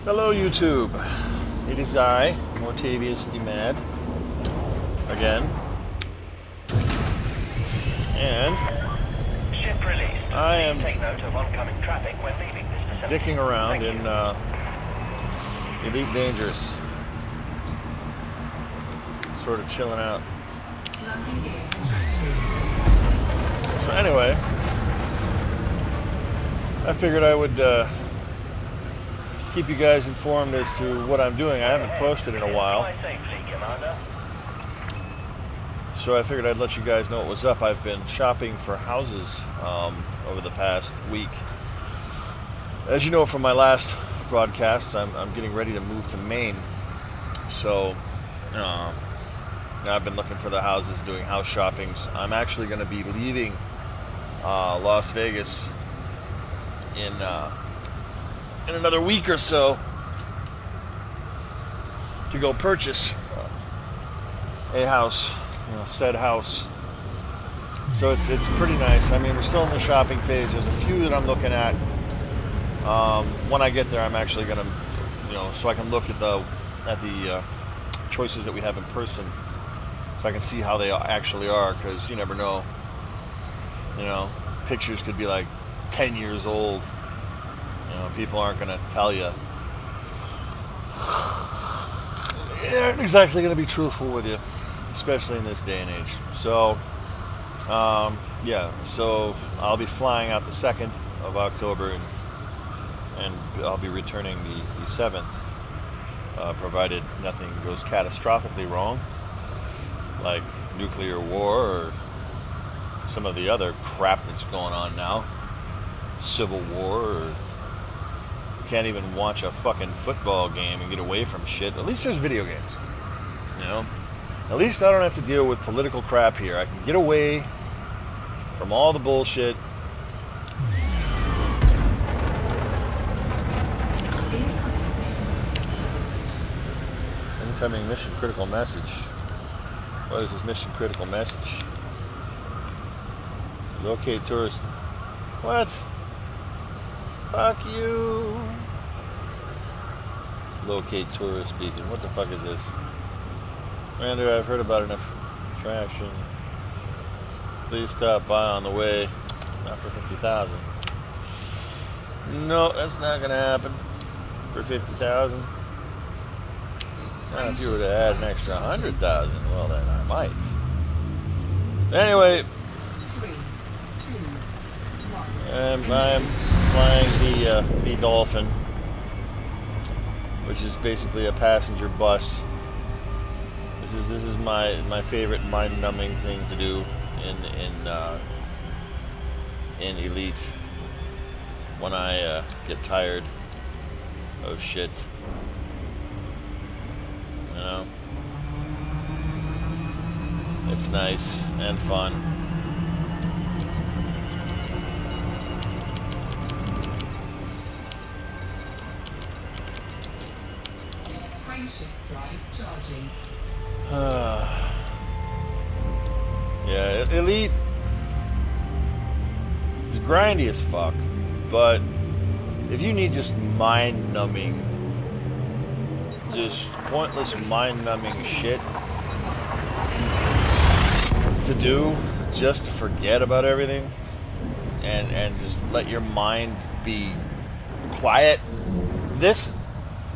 Hello YouTube, it is I, Mortavius the Mad, again, and Ship released. I am Take note of oncoming traffic when leaving this facility. dicking around Thank in you. Elite Dangerous, sort of chilling out. So anyway, I figured I would keep you guys informed as to what I'm doing. I haven't posted in a while, Fly safely, Commander. so I figured I'd let you guys know what was up. I've been shopping for houses over the past week. As you know from my last broadcast, I'm getting ready to move to Maine. So now I've been looking for the houses, doing house shoppings. I'm actually going to be leaving Las Vegas in another week or so to go purchase a house, said house. So it's pretty nice. I mean, we're still in the shopping phase. There's a few that I'm looking at. When I get there, I'm actually gonna, so I can look at the choices that we have in person, so I can see how they actually are. Because you never know. Pictures could be like 10 years old. People aren't gonna tell you. They aren't exactly gonna be truthful with you, especially in this day and age. So, so I'll be flying out the 2nd of October, and I'll be returning the 7th, provided nothing goes catastrophically wrong, like nuclear war or some of the other crap that's going on now, civil war, or you can't even watch a fucking football game and get away from shit. At least there's video games, At least I don't have to deal with political crap here. I can get away from all the bullshit. Incoming mission critical message. What is this mission critical message? Locate tourist. What? Fuck you. Locate tourist beacon. What the fuck is this? Commander, I've heard about enough traction. Please stop by on the way. Not for 50,000. No, that's not gonna happen. For 50,000. Now, if you were to add an extra 100,000, well then I might. Anyway, I'm flying the Dolphin, which is basically a passenger bus. This is my favorite mind-numbing thing to do in Elite when I get tired of shit. It's nice and fun. Yeah, Elite is grindy as fuck, but if you need just mind-numbing, just pointless mind-numbing shit to do, just to forget about everything and just let your mind be quiet, this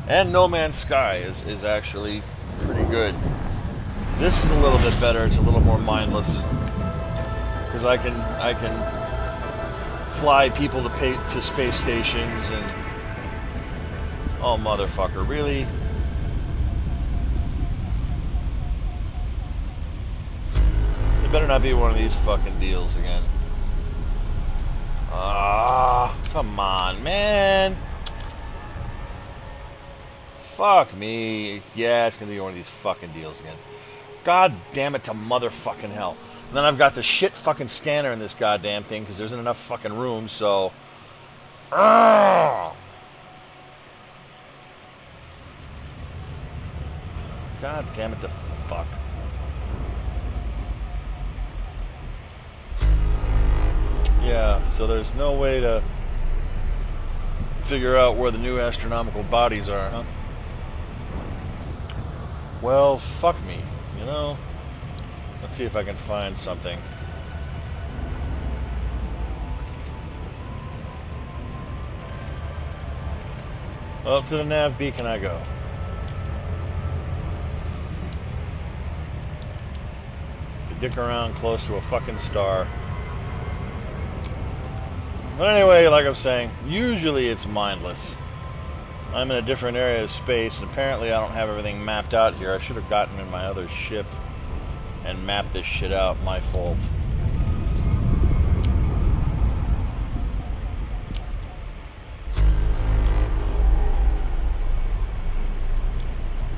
and No Man's Sky is actually pretty good. This is a little bit better. It's a little more mindless because I can fly people to space stations and oh motherfucker, really? It better not be one of these fucking deals again. Ah, come on, man. Fuck me. Yeah, it's gonna be one of these fucking deals again. God damn it to motherfucking hell. And then I've got the shit fucking scanner in this goddamn thing because there isn't enough fucking room, so... God damn it to fuck. Yeah, so there's no way to figure out where the new astronomical bodies are, huh? Well, fuck me, you know? Let's see if I can find something. Up to the nav beacon I go. To dick around close to a fucking star. But anyway, like I'm saying, usually it's mindless. I'm in a different area of space, and apparently I don't have everything mapped out here. I should have gotten in my other ship and mapped this shit out. My fault.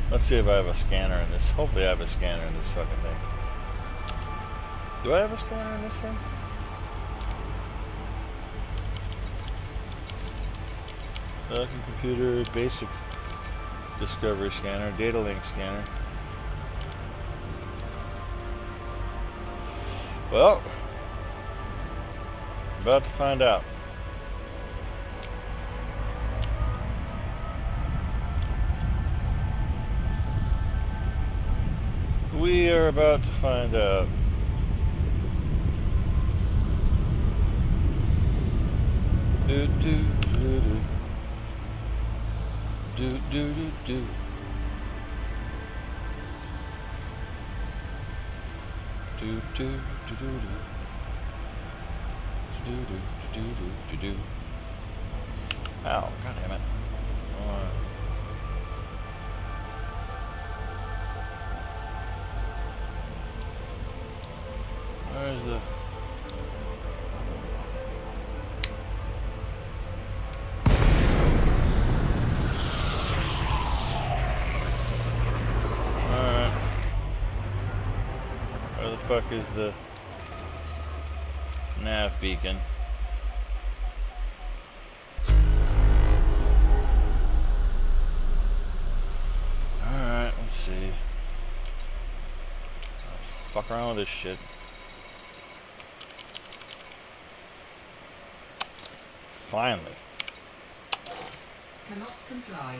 Let's see if I have a scanner in this. Hopefully I have a scanner in this fucking thing. Do I have a scanner in this thing? Computer, basic discovery scanner, data link scanner. Well, about to find out. We are about to find out. Do do do do. Do do do do. Do do do do do. Do do do do do do. Ow, god damn it. Where's the... Alright. Where the fuck is the nav beacon? Alright, let's see. I'll fuck around with this shit. Finally. Cannot comply.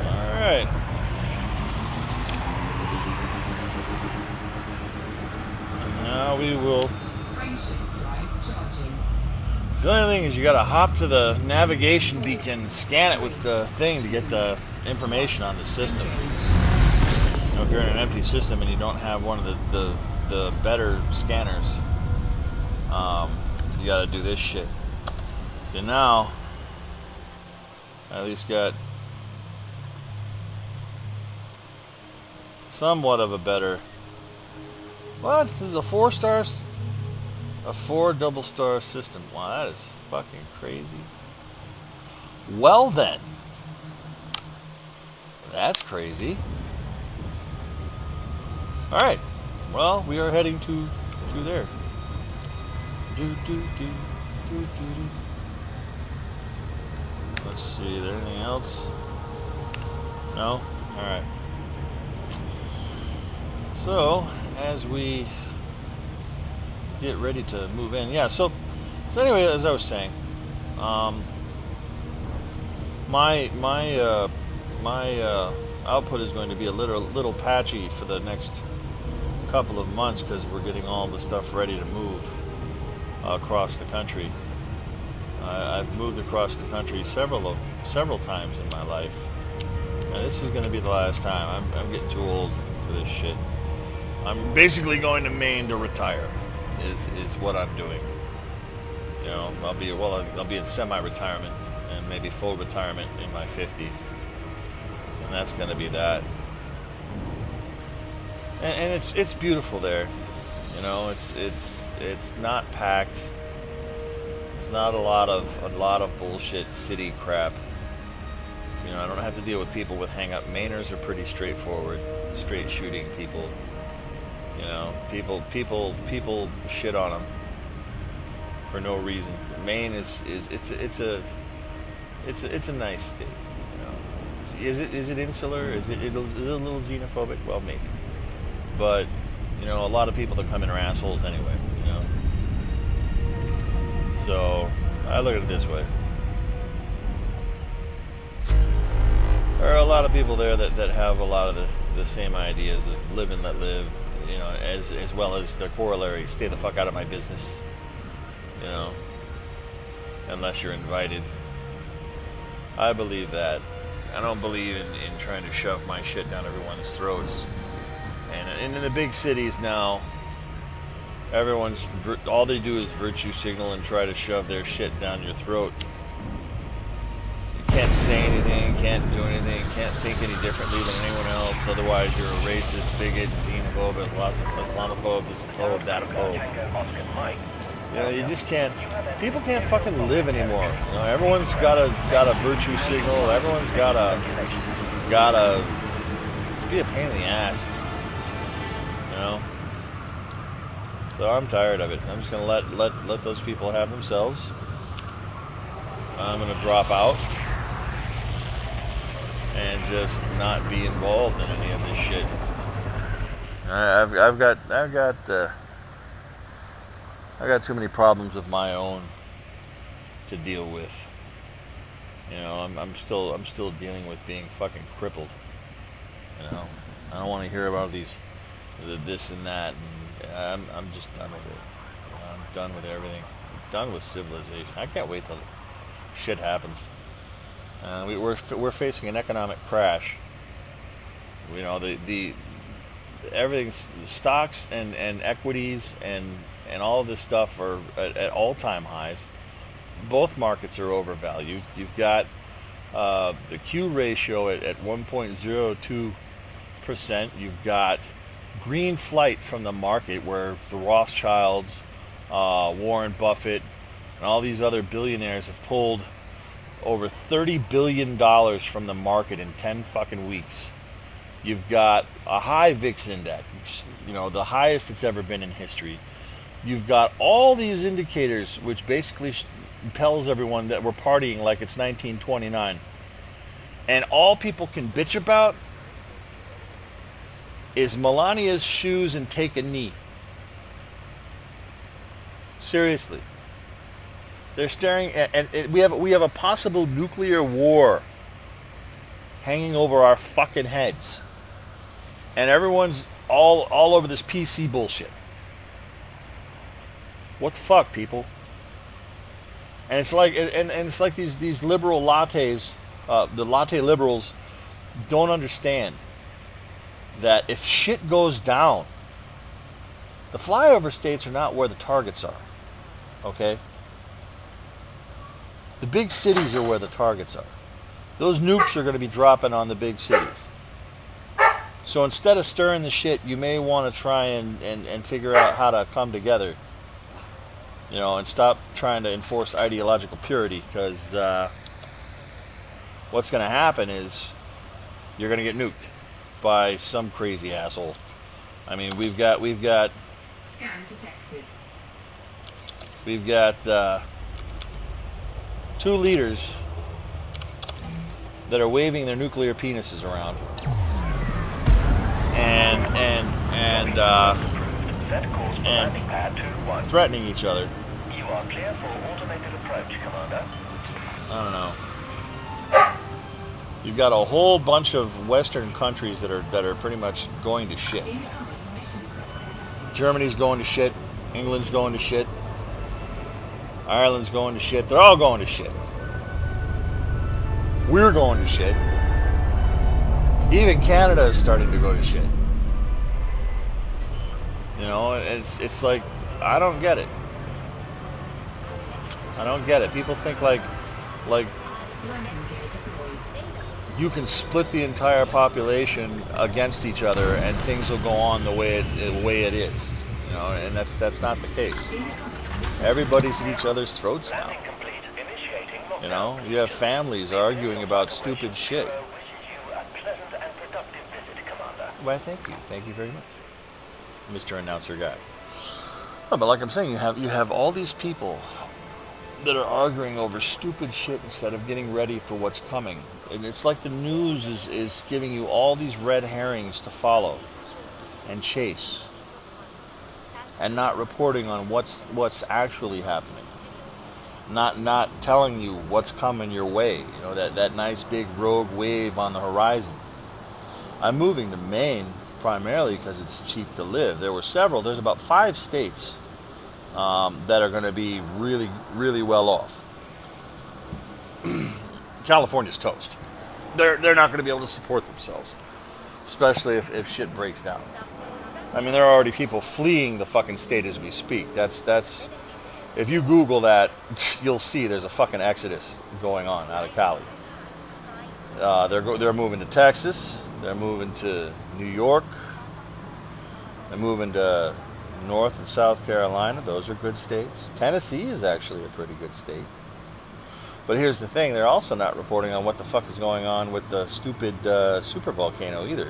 Alright. And now we will... Frameshift drive charging. So the only thing is you gotta hop to the navigation beacon, scan it with the thing to get the information on the system. You know, if you're in an empty system and you don't have one of the better scanners, you gotta do this shit. So now, I at least got somewhat of a better... What? This is a 4-star... A 4 double-star system. Wow, that is fucking crazy. Well then. That's crazy. Alright, well, we are heading to there. Let's see, is there anything else? No? Alright. So, as we get ready to move in, yeah, so anyway, as I was saying, my output is going to be a little patchy for the next couple of months because we're getting all the stuff ready to move across the country. I've moved across the country several times in my life, and this is going to be the last time. I'm getting too old for this shit. I'm basically going to Maine to retire. Is what I'm doing. You know, I'll be in semi-retirement and maybe full retirement in my 50s, and that's going to be that. And it's beautiful there, you know. It's not packed. It's not a lot of bullshit city crap. You know, I don't have to deal with people with hang-up. Mainers are pretty straightforward, straight shooting people. You know, people shit on them for no reason. Maine is a nice state. You know, is it insular? Is it a little xenophobic? Well, maybe. But, You know, a lot of people that come in are assholes anyway, you know. So, I look at it this way. There are a lot of people there that have a lot of the same ideas of live and let live, you know, as well as their corollary, stay the fuck out of my business, you know, unless you're invited. I believe that. I don't believe in trying to shove my shit down everyone's throats. And in the big cities now, all they do is virtue signal and try to shove their shit down your throat. You can't say anything, can't do anything, can't think any differently than anyone else. Otherwise, you're a racist, bigot, xenophobe, Islamophobe, thisophobe, thataphobe. You know, you just can't. People can't fucking live anymore. You know, everyone's got a virtue signal. Everyone's gotta just be a pain in the ass. You know. So I'm tired of it. I'm just gonna let those people have themselves. I'm gonna drop out and just not be involved in any of this shit. I've got too many problems of my own to deal with. You know, I'm still dealing with being fucking crippled. You know, I don't want to hear about this and that. And I'm just done with it. You know, I'm done with everything. I'm done with civilization. I can't wait till shit happens. We're facing an economic crash. You know, the everything's stocks and equities and all of this stuff are at all-time highs. Both markets are overvalued. You've got the Q ratio at 1.02%. You've got green flight from the market where the Rothschilds, Warren Buffett, and all these other billionaires have pulled over $30 billion from the market in 10 fucking weeks. You've got a high VIX index, you know, the highest it's ever been in history. You've got all these indicators which basically tells everyone that we're partying like it's 1929. And all people can bitch about is Melania's shoes and take a knee. Seriously. They're staring at, and we have a possible nuclear war hanging over our fucking heads. And everyone's all over this PC bullshit. What the fuck, people? And it's like it's like these liberal lattes, the latte liberals don't understand that if shit goes down, the flyover states are not where the targets are. Okay? The big cities are where the targets are. Those nukes are going to be dropping on the big cities. So instead of stirring the shit, you may want to try and figure out how to come together. You know, and stop trying to enforce ideological purity, because what's going to happen is you're going to get nuked by some crazy asshole. I mean, we've got Scan detected. We've got two leaders that are waving their nuclear penises around and threatening each other. You are clear for automated approach, Commander. I don't know. You've got a whole bunch of Western countries that are pretty much going to shit. Incoming mission critical message. Germany's going to shit. England's going to shit. Ireland's going to shit. They're all going to shit. We're going to shit. Even Canada is starting to go to shit. You know, it's like, I don't get it. I don't get it. People think like Landing gear deployed. you can split the entire population against each other and things will go on the way it is. You know, and that's not the case. Incoming mission. Everybody's at each other's throats now. Landing complete. Initiating lockdown. You know, you have families arguing about stupid shit. Wishes you a pleasant and productive visit, Commander. Why, thank you. Thank you very much, Mr. Announcer Guy. No, but like I'm saying, you have all these people that are arguing over stupid shit instead of getting ready for what's coming. And it's like the news is giving you all these red herrings to follow and chase. and not reporting on what's actually happening. Not telling you what's coming your way. You know, that nice big rogue wave on the horizon. I'm moving to Maine primarily because it's cheap to live. There's about 5 states that are going to be really, really well off. California's toast. They're not going to be able to support themselves, especially if shit breaks down. I mean, there are already people fleeing the fucking state as we speak. That's if you Google that, you'll see there's a fucking exodus going on out of Cali. They're moving to Texas. They're moving to New York. They're moving to North and South Carolina. Those are good states. Tennessee is actually a pretty good state. But here's the thing, they're also not reporting on what the fuck is going on with the stupid super volcano either.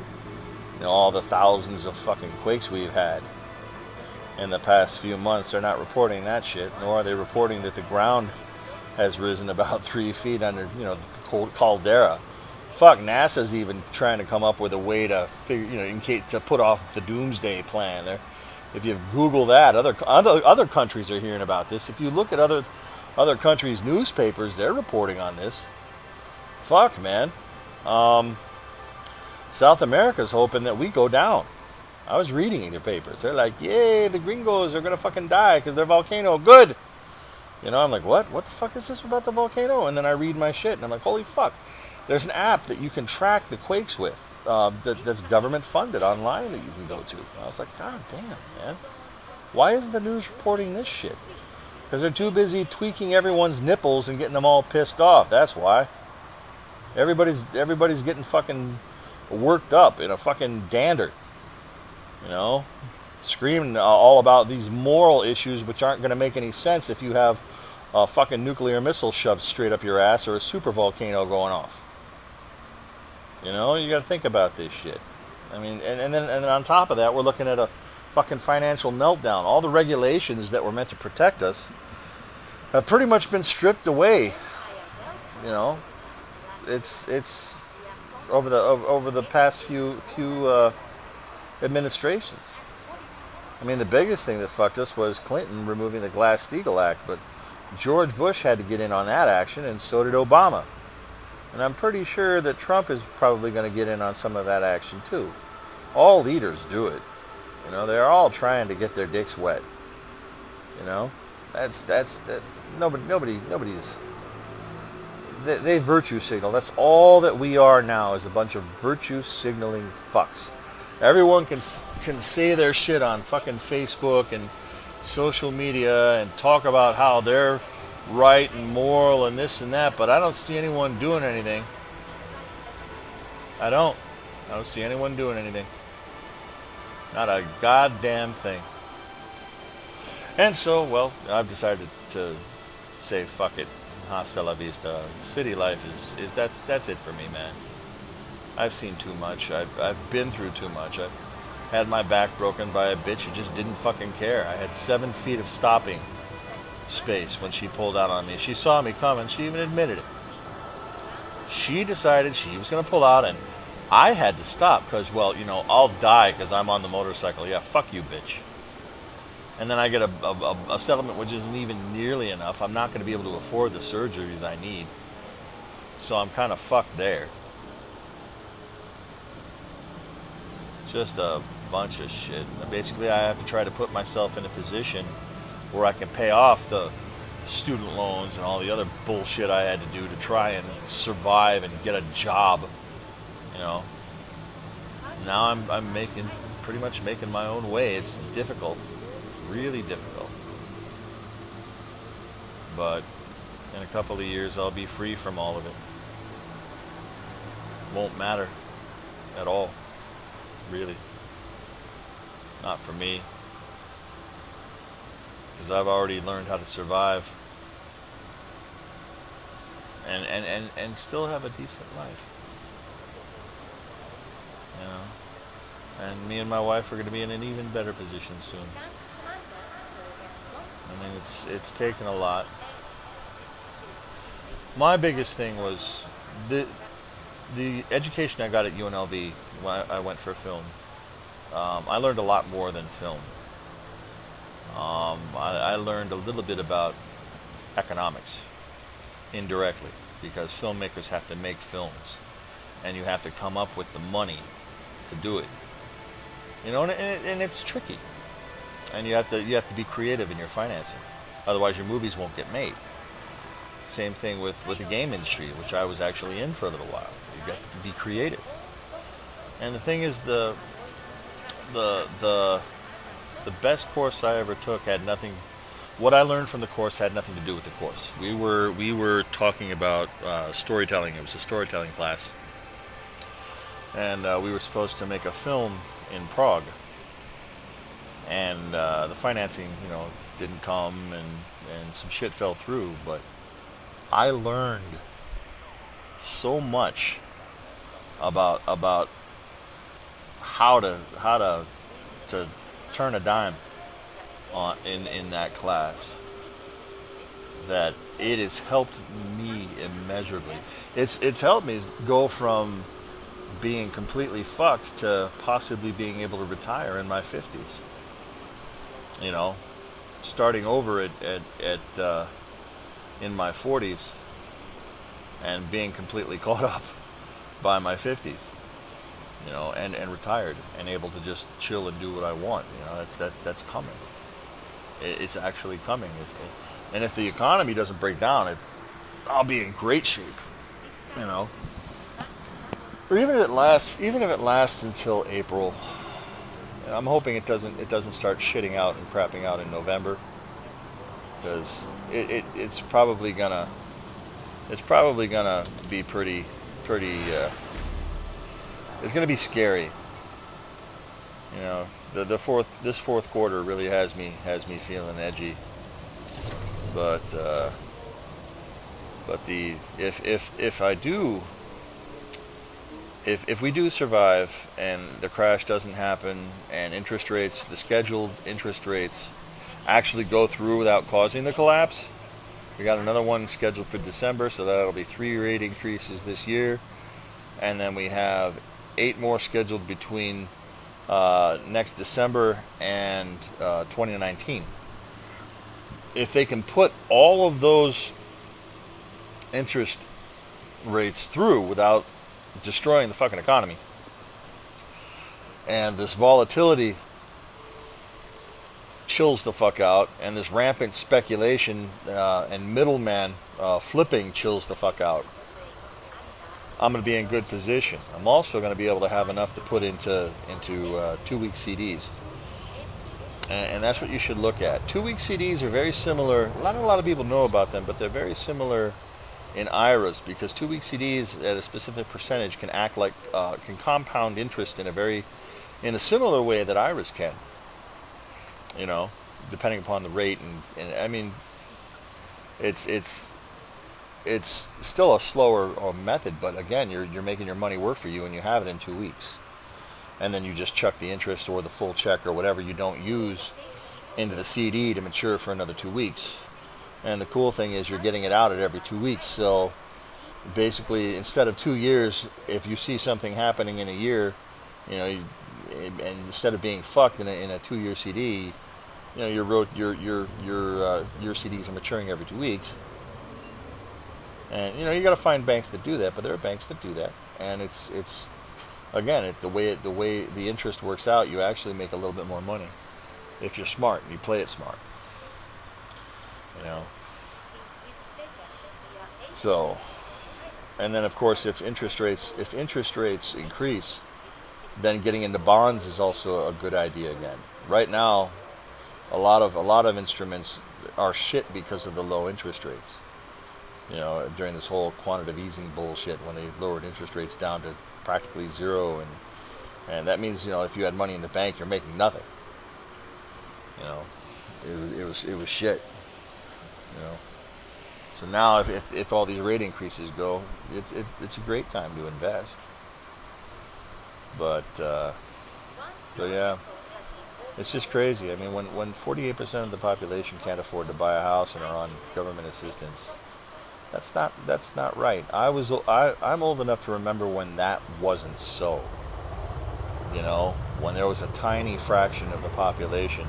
You know, all the thousands of fucking quakes we've had in the past few months, they're not reporting that shit, nor are they reporting that the ground has risen about 3 feet under, you know, the caldera. Fuck, NASA's even trying to come up with a way to figure, you know, in case to put off the doomsday plan. If you Google that, other countries are hearing about this. If you look at other countries' newspapers, they're reporting on this. Fuck, man. South America's hoping that we go down. I was reading in their papers. They're like, yay, the gringos are going to fucking die because their volcano. Good. You know, I'm like, what? What the fuck is this about the volcano? And then I read my shit, and I'm like, holy fuck. There's an app that you can track the quakes with that's government funded online that you can go to. I was like, god damn, man. Why isn't the news reporting this shit? Because they're too busy tweaking everyone's nipples and getting them all pissed off. That's why. Everybody's getting fucking worked up in a fucking dander. You know? Screaming all about these moral issues which aren't going to make any sense if you have a fucking nuclear missile shoved straight up your ass or a super volcano going off. You know? You got to think about this shit. I mean, and then on top of that, we're looking at a fucking financial meltdown. All the regulations that were meant to protect us have pretty much been stripped away. You know, it's over the past few administrations. I mean, the biggest thing that fucked us was Clinton removing the Glass-Steagall Act, but George Bush had to get in on that action, and so did Obama. And I'm pretty sure that Trump is probably going to get in on some of that action too. All leaders do it. You know, they're all trying to get their dicks wet. You know, that's nobody's. They virtue signal. That's all that we are now, is a bunch of virtue signaling fucks. Everyone can say their shit on fucking Facebook and social media and talk about how they're right and moral and this and that, but I don't see anyone doing anything. I don't see anyone doing anything. Not a goddamn thing. And so, well, I've decided to say fuck it. Hasta la vista. City life is that's it for me, man. I've seen too much. I've been through too much. I've had my back broken by a bitch who just didn't fucking care. I had 7 feet of stopping space when she pulled out on me. She saw me coming. She even admitted it. She decided she was going to pull out, and I had to stop because, well, you know, I'll die because I'm on the motorcycle. Yeah, fuck you, bitch. And then I get a settlement which isn't even nearly enough. I'm not going to be able to afford the surgeries I need. So I'm kind of fucked there. Just a bunch of shit. Basically, I have to try to put myself in a position where I can pay off the student loans and all the other bullshit I had to do to try and survive and get a job. You know. Now I'm pretty much making my own way. It's difficult. Really difficult. But in a couple of years I'll be free from all of it. Won't matter at all. Really. Not for me. Because I've already learned how to survive. And still have a decent life. You know? And me and my wife are going to be in an even better position soon. I mean, it's taken a lot. My biggest thing was the education I got at UNLV when I went for film. I learned a lot more than film. I learned a little bit about economics indirectly because filmmakers have to make films, and you have to come up with the money to do it. And it's tricky, and you have to be creative in your financing, otherwise your movies won't get made. Same thing with the game industry, which I was actually in for a little while. You got to be creative, and the thing is the the the best course I ever took had nothing. What I learned from the course had nothing to do with the course. We were talking about storytelling. It was a storytelling class, and we were supposed to make a film in Prague. And the financing, didn't come, and some shit fell through. But I learned so much about how to turn a dime in that class, that it has helped me immeasurably. It's helped me go from being completely fucked to possibly being able to retire in my 50s. You know, starting over at in my 40s and being completely caught up by my 50s. And retired and able to just chill and do what I want. That's coming. It's actually coming. And if the economy doesn't break down, I'll be in great shape. Or even if it lasts until April. I'm hoping it doesn't start shitting out and crapping out in November, because it's probably gonna be pretty. It's gonna be scary. This fourth quarter really has me feeling edgy. But if we do survive and the crash doesn't happen and the scheduled interest rates actually go through without causing the collapse, we got another one scheduled for December, so that'll be 3 rate increases this year, and then we have 8 more scheduled between next December and 2019. If they can put all of those interest rates through without destroying the fucking economy, and this volatility chills the fuck out, and this rampant speculation and middleman flipping chills the fuck out, I'm going to be in good position. I'm also going to be able to have enough to put into 2-week CDs, and that's what you should look at. 2-week CDs are very similar. Not a lot of people know about them, but they're very similar in IRAs, because 2-week CDs at a specific percentage can act like can compound interest in a similar way that IRAs can. Depending upon the rate, and I mean, it's still a slower method, but again, you're making your money work for you, and you have it in 2 weeks, and then you just chuck the interest or the full check or whatever you don't use into the CD to mature for another 2 weeks. And the cool thing is you're getting it out at every 2 weeks. So basically, instead of 2 years, if you see something happening in a year, and instead of being fucked in a 2-year CD, your CDs are maturing every 2 weeks. And you got to find banks that do that, but there are banks that do that, and it's again, the way the interest works out, you actually make a little bit more money if you're smart and you play it smart. So, and then of course, if interest rates increase, then getting into bonds is also a good idea again. Right now, a lot of instruments are shit because of the low interest rates. During this whole quantitative easing bullshit, when they lowered interest rates down to practically zero, and that means if you had money in the bank, you're making nothing. It was shit. So now, if all these rate increases go, it's a great time to invest. But yeah, it's just crazy. I mean, when 48% of the population can't afford to buy a house and are on government assistance, that's not right. I'm old enough to remember when that wasn't so. When there was a tiny fraction of the population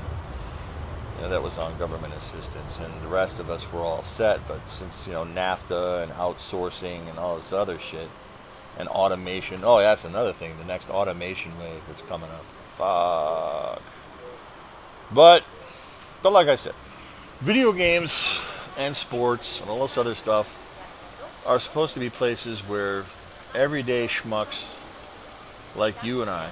that was on government assistance, and the rest of us were all set. But since NAFTA and outsourcing and all this other shit and automation, oh yeah, that's another thing. The next automation wave that's coming up. Fuck. But like I said, video games and sports and all this other stuff are supposed to be places where everyday schmucks like you and I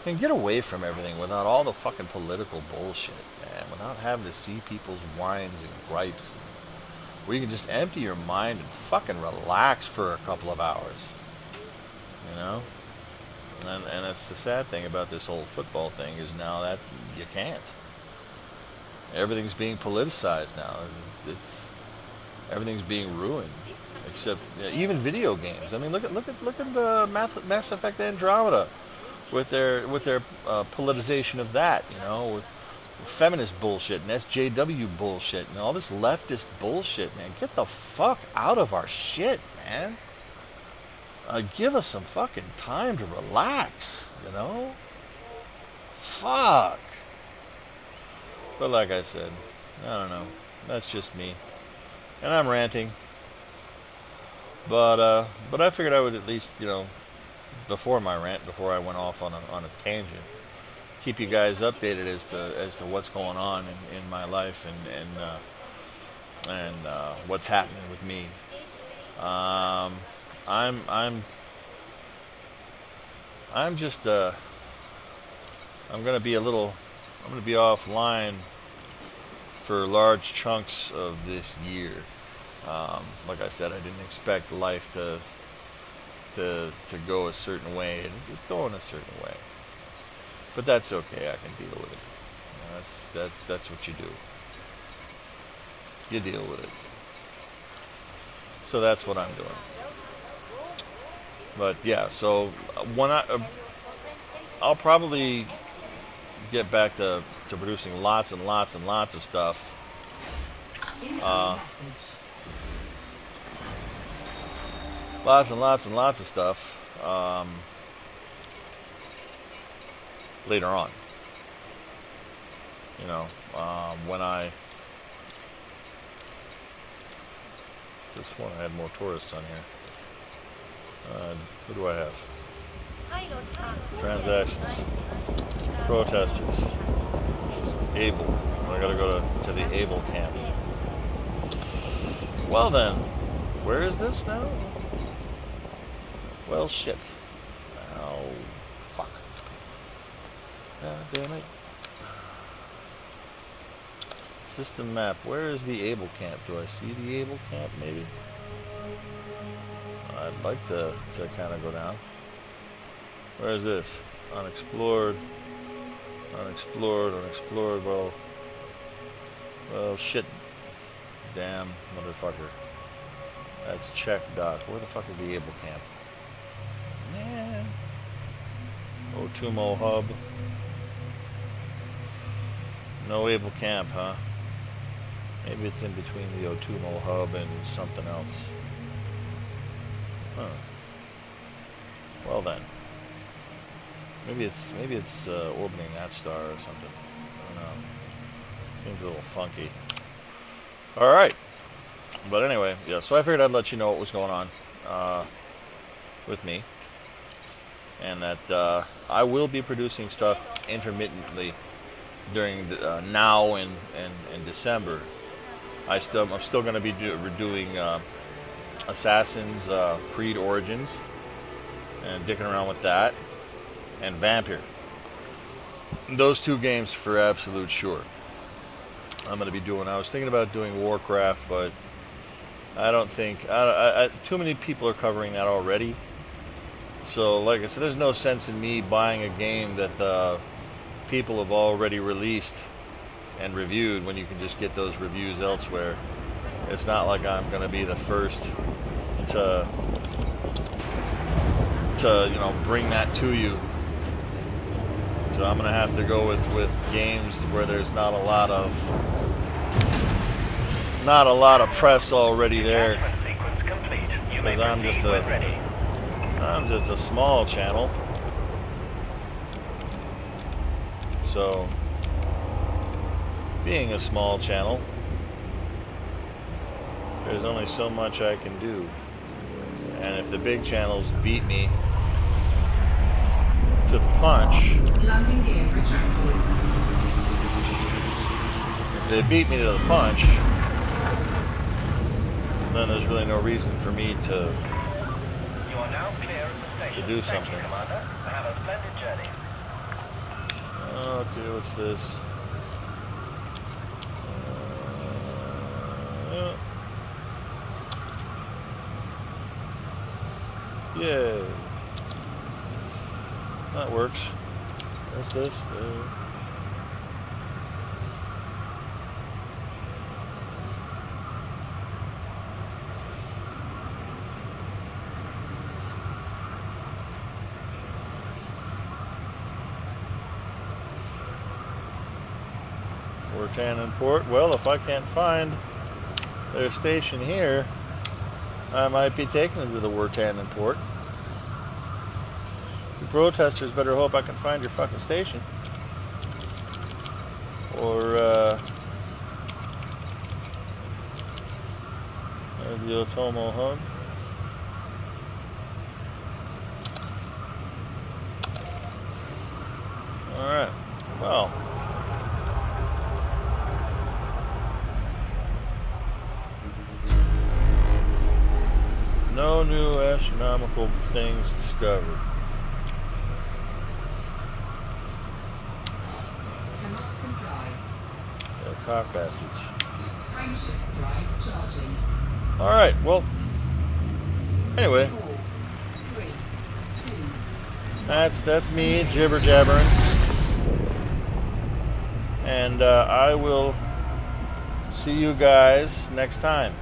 can get away from everything without all the fucking political bullshit, man. Without having to see people's whines and gripes. Where you can just empty your mind and fucking relax for a couple of hours. You know? And that's the sad thing about this whole football thing is now that you can't. Everything's being politicized now. Everything's being ruined. Except even video games. I mean, look at Mass Effect Andromeda. With their politicization of that, with feminist bullshit and SJW bullshit and all this leftist bullshit, man. Get the fuck out of our shit, man. Give us some fucking time to relax, Fuck. But like I said, I don't know. That's just me, and I'm ranting. But I figured I would at least, before my rant, before I went off on a tangent, keep you guys updated as to what's going on in my life and what's happening with me. I'm just I'm gonna be offline for large chunks of this year. Like I said, I didn't expect life to go a certain way, and it's just going a certain way. But that's okay. I can deal with it. That's what you do. You deal with it. So that's what I'm doing. But yeah, so when I'll probably get back to producing lots and lots and lots of stuff. Lots and lots and lots of stuff later on. When I just want to add more tourists on here. Who do I have? Transactions. Protesters. Able. I gotta go to the Able camp. Well then, where is this now? Well, shit. Oh, fuck. God damn it. System map. Where is the Able camp? Do I see the Able camp, maybe? I'd like to kind of go down. Where is this? Unexplored. Unexplored. Unexplored. Well, shit. Damn, motherfucker. That's check dock. Where the fuck is the Able camp? Man. Otumo hub. No Able camp, huh? Maybe it's in between the Otumo hub and something else. Huh. Well then. Maybe it's orbiting that star or something. I don't know. Seems a little funky. Alright. But anyway, yeah, so I figured I'd let you know what was going on with me. And that I will be producing stuff intermittently during the, now and December. I'm still going to be doing Assassin's Creed Origins and dicking around with that, and Vampire. Those two games for absolute sure. I'm going to be doing. I was thinking about doing Warcraft, but I don't think too many people are covering that already. So, like I said, there's no sense in me buying a game that the people have already released and reviewed when you can just get those reviews elsewhere. It's not like I'm going to be the first to bring that to you. So I'm going to have to go with games where there's not a lot of press already there, because I'm just a small channel. being a small channel, there's only so much I can do. And if the big channels beat me to the punch, Landing gear retracted. if they beat me to the punch, then there's really no reason for me to You are now clear of the station. do Thank you, something. Commander. Have a splendid journey. Okay, what's this? Yay. That works. What's this? Wortanen Port. Well, if I can't find their station here, I might be taking them to the Wortanen Port. You protesters better hope I can find your fucking station. Or, there's the Otomo hub. Alright, well. No new astronomical things discovered. Cannot comply. Yeah, cock bastards. Frameshift drive charging. Alright, well, anyway, 4, 3, 2. that's me jibber jabbering. And I will see you guys next time.